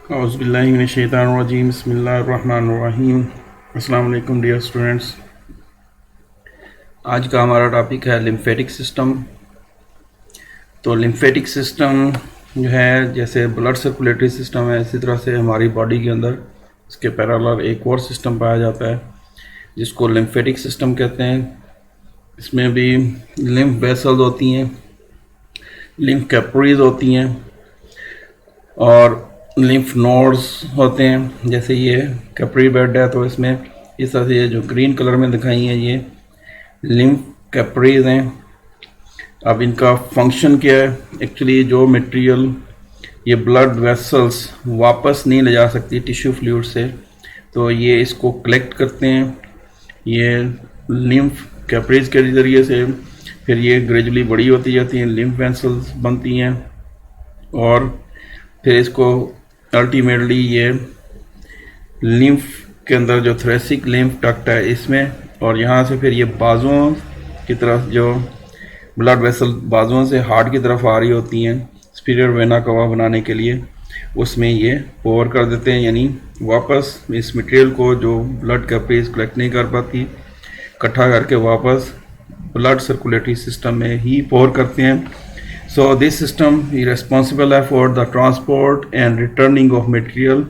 औज़ुबिल्लाहिमिनश्शैतानिर्रजीम बिस्मिल्लाहिर्रहमानिर्रहीम। अस्सलाम वालेकुम डियर स्टूडेंट्स। आज का हमारा टॉपिक है लिम्फेटिक सिस्टम। तो लिम्फेटिक सिस्टम जो है, जैसे ब्लड सर्कुलेटरी सिस्टम है, इसी तरह से हमारी बॉडी के अंदर इसके पैरेलल एक और सिस्टम पाया जाता है जिसको लिम्फेटिक सिस्टम कहते हैं। इसमें भी लिम्फ वेसल्स होती हैं, लिम्फ कैपिलरीज होती हैं और लिम्फ नोड्स होते हैं। जैसे ये कैपिलरी बेड है, तो इसमें इस तरह से ये जो ग्रीन कलर में दिखाई है ये लिम्फ कैपिलरीज हैं। अब इनका फंक्शन क्या है? एक्चुअली जो मटेरियल ये ब्लड वेसल्स वापस नहीं ले जा सकती टिश्यू फ्लूइड से, तो ये इसको कलेक्ट करते हैं। ये लिम्फ कैपिलरीज के ज़रिए से फिर ये ग्रेजुअली बड़ी होती जाती हैं, लिम्फ वेसल्स बनती हैं और फिर इसको अल्टीमेटली ये लिम्फ के अंदर जो थोरेसिक लिम्फ डक्ट है इसमें, और यहाँ से फिर ये बाजुओं की तरफ जो ब्लड वेसल बाजुओं से हार्ट की तरफ आ रही होती हैं सुपीरियर वेना कवा बनाने के लिए, उसमें ये पोर कर देते हैं। यानी वापस इस मटेरियल को जो ब्लड कैपिलरीज कलेक्ट नहीं कर पाती इकट्ठा करके वापस ब्लड सर्कुलेटरी सिस्टम में ही पोर करते हैं। So this system is responsible for the transport and returning of material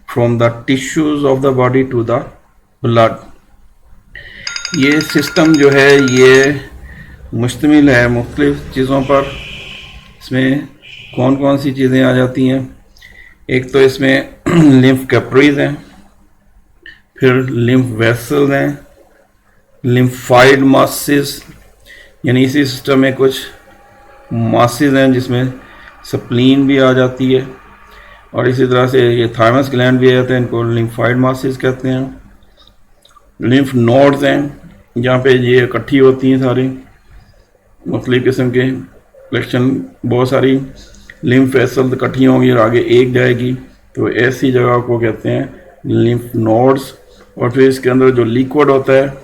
from the tissues of the body to the blood. ये सिस्टम जो है ये मुश्तमिल है मुख्तलिफ चीज़ों पर। इसमें कौन कौन सी चीज़ें आ जाती हैं? एक तो इसमें लिम्फ कैपिलरीज हैं, फिर लिम्फ वेसल्स हैं, लिम्फाइड मासेस, यानी इसी सिस्टम में कुछ मासेस हैं जिसमें स्प्लीन भी आ जाती है, और इसी तरह से ये थाइमस ग्लैंड भी आ जाते हैं, इनको लिम्फाइड मासेस कहते हैं। लिम्फ नोड्स हैं जहाँ पे ये इकट्ठी होती हैं सारी मुख्तलिफ किस्म के कलेक्शन, बहुत सारी लिम्फ वेसल्स इकट्ठी होंगी और आगे एक जाएगी, तो ऐसी जगह को कहते हैं लिम्फ नोड्स। और फिर इसके अंदर जो लिक्विड होता है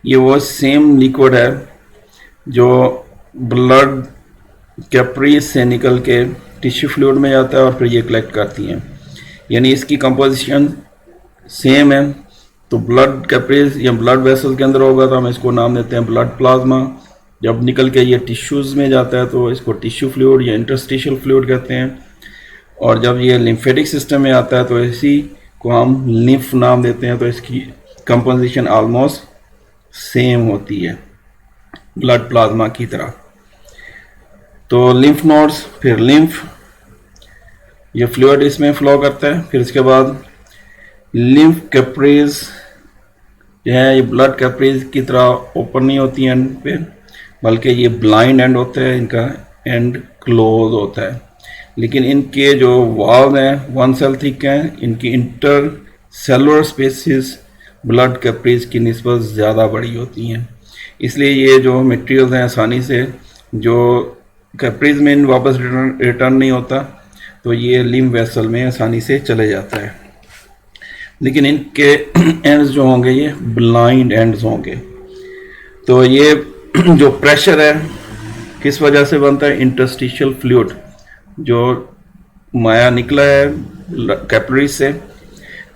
ये वो सेम लिक्विड है जो ब्लड कैपिलरीज से निकल के टिश्यू फ्लूइड में जाता है और फिर ये कलेक्ट करती हैं, यानी इसकी कंपोजिशन सेम है। तो ब्लड कैपिलरीज या ब्लड वेसल के अंदर होगा तो हम इसको नाम देते हैं ब्लड प्लाज्मा। जब निकल के ये टिश्यूज़ में जाता है तो इसको टिश्यू फ्लूइड या इंटरस्टिशियल फ्लूइड कहते हैं, और जब ये लिम्फेटिक सिस्टम में आता है तो इसी को हम लिम्फ नाम देते हैं। तो इसकी कंपोजिशन ऑलमोस्ट सेम होती है ब्लड प्लाज्मा की तरह। तो लिम्फ नोड्स, फिर लिम्फ, ये फ्लूइड इसमें फ्लो करता है। फिर इसके बाद लिम्फ कैपिलरीज जो है ये ब्लड कैपिलरीज की तरह ओपन नहीं होती हैं एंड पे, बल्कि ये ब्लाइंड एंड होता है, इनका एंड क्लोज होता है। लेकिन इनके जो वाल्व हैं 1 सेल थिक हैं, इनकी intercellular spaces blood capillaries की निस्बत ज़्यादा बड़ी होती हैं, इसलिए ये जो मटेरियल्स हैं आसानी से जो कैपिलरीज में वापस रिटर्न नहीं होता, तो ये लिम्फ वेसल में आसानी से चले जाता है। लेकिन इनके एंड्स जो होंगे ये ब्लाइंड एंड्स होंगे। तो ये जो प्रेशर है किस वजह से बनता है? इंटरस्टिशियल फ्लूइड जो माया निकला है कैपिलरीज से,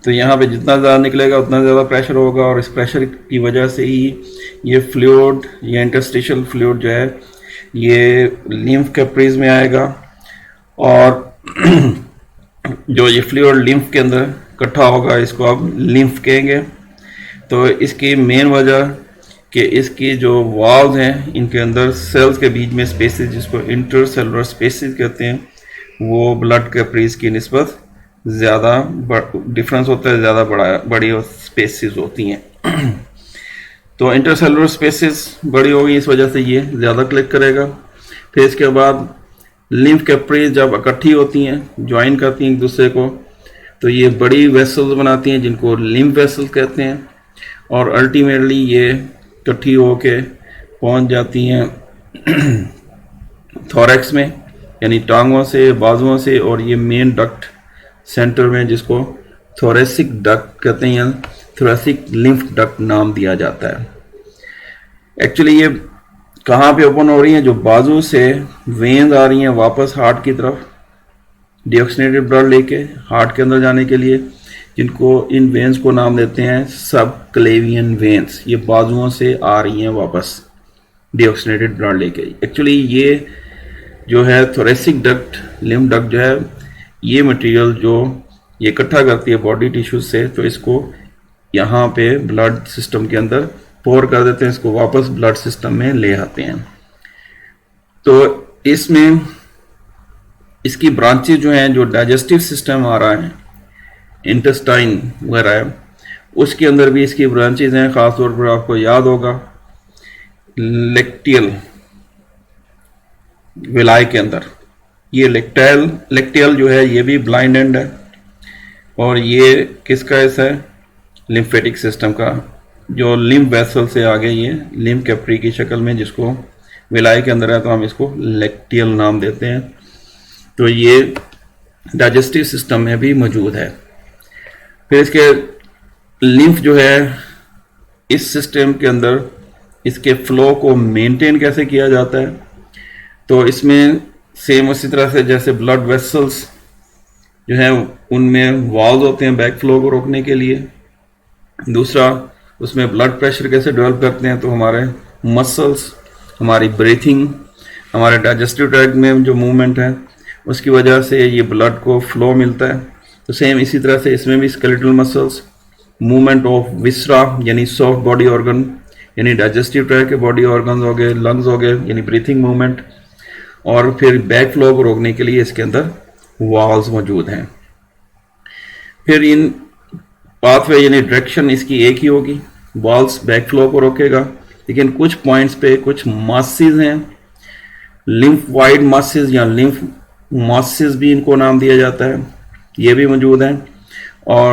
तो यहाँ पे जितना ज़्यादा निकलेगा उतना ज़्यादा प्रेशर होगा, और इस प्रेशर की वजह से ही ये फ्लूइड या इंटरस्टिशियल फ्लूइड जो है ये लिम्फ कैपिलरीज में आएगा, और जो ये फ्लूइड लिम्फ के अंदर इकट्ठा होगा इसको आप लिम्फ कहेंगे। तो इसकी मेन वजह कि इसकी जो वाल्व हैं इनके अंदर सेल्स के बीच में स्पेसेस, जिसको इंटर सेलुलर स्पेसेस कहते हैं, वो ब्लड कैपिलरीज की निस्बत ज़्यादा डिफरेंस होता है, ज़्यादा बड़ी स्पेसेस होती हैं। तो इंटरसेलुलर स्पेसेस बड़ी होगी, इस वजह से ये ज़्यादा कलेक्ट करेगा। फिर इसके बाद लिम्फ कैपिलरीज जब इकट्ठी होती हैं, ज्वाइन करती हैं एक दूसरे को, तो ये बड़ी वेसल्स बनाती हैं जिनको लिम्फ वेसल्स कहते हैं, और अल्टीमेटली ये इकट्ठी होके पहुंच जाती हैं थोरैक्स में, यानी टांगों से, बाजुओं से, और ये मेन डक्ट सेंटर में जिसको थोरेसिक डक्ट कहते हैं, थोरेसिक लिम्फ डक्ट नाम दिया जाता है। एक्चुअली ये कहाँ पे ओपन हो रही हैं? जो बाजू से वेन्स आ रही हैं वापस हार्ट की तरफ, डीऑक्सीनेटेड ब्लड लेके हार्ट के अंदर जाने के लिए, जिनको इन वेन्स को नाम देते हैं सब क्लेवियन वेन्स। ये बाजुओं से आ रही हैं वापस डीऑक्सीनेटेड ब्लड लेके। एक्चुअली ये जो है थोरेसिक डक्ट, लिम्फ डक्ट जो है, ये मटेरियल जो ये इकट्ठा करती है बॉडी टिश्यूज से, तो इसको यहाँ पे ब्लड सिस्टम के अंदर पोर कर देते हैं, इसको वापस ब्लड सिस्टम में ले आते हैं। तो इसमें इसकी ब्रांचेज जो हैं, जो डाइजेस्टिव सिस्टम आ रहा है, इंटेस्टाइन वगैरह है, उसके अंदर भी इसकी ब्रांचेज हैं। खासतौर पर आपको याद होगा लेक्टियल विलाय के अंदर, ये लेक्टियल जो है ये भी ब्लाइंड एंड है, और ये किसका हिस्सा है? लिम्फेटिक सिस्टम का, जो लिम्फ वेसल से आगे ये लिम्फ कैप्री की शक्ल में जिसको विलाय के अंदर है, तो हम इसको लेक्टियल नाम देते हैं। तो ये डाइजेस्टिव सिस्टम में भी मौजूद है। फिर इसके लिम्फ जो है इस सिस्टम के अंदर, इसके फ्लो को मेंटेन कैसे किया जाता है? तो इसमें सेम उसी तरह से जैसे ब्लड वेसल्स जो है उनमें वाल्व होते हैं बैक फ्लो को रोकने के लिए। दूसरा, उसमें ब्लड प्रेशर कैसे डेवलप करते हैं? तो हमारे मसल्स, हमारी ब्रीथिंग, हमारे डाइजेस्टिव ट्रैक्ट में जो मूवमेंट है उसकी वजह से ये ब्लड को फ्लो मिलता है। तो सेम इसी तरह से इसमें भी स्केलेटल मसल्स, मूवमेंट ऑफ विसरा यानी सॉफ्ट बॉडी ऑर्गन, यानी डाइजेस्टिव ट्रैक्ट के बॉडी ऑर्गन हो गए, लंग्स हो गए यानी ब्रीथिंग मूवमेंट, और फिर बैक फ्लो को रोकने के लिए इसके अंदर वाल्व्स मौजूद हैं। फिर इन पाथवे यानी डायरेक्शन इसकी एक ही होगी, वाल्व्स बैक फ्लो को रोकेगा, लेकिन कुछ पॉइंट्स पे कुछ मासेस हैं, लिम्फ वाइड मासेस या लिम्फ मासेस भी इनको नाम दिया जाता है, ये भी मौजूद हैं। और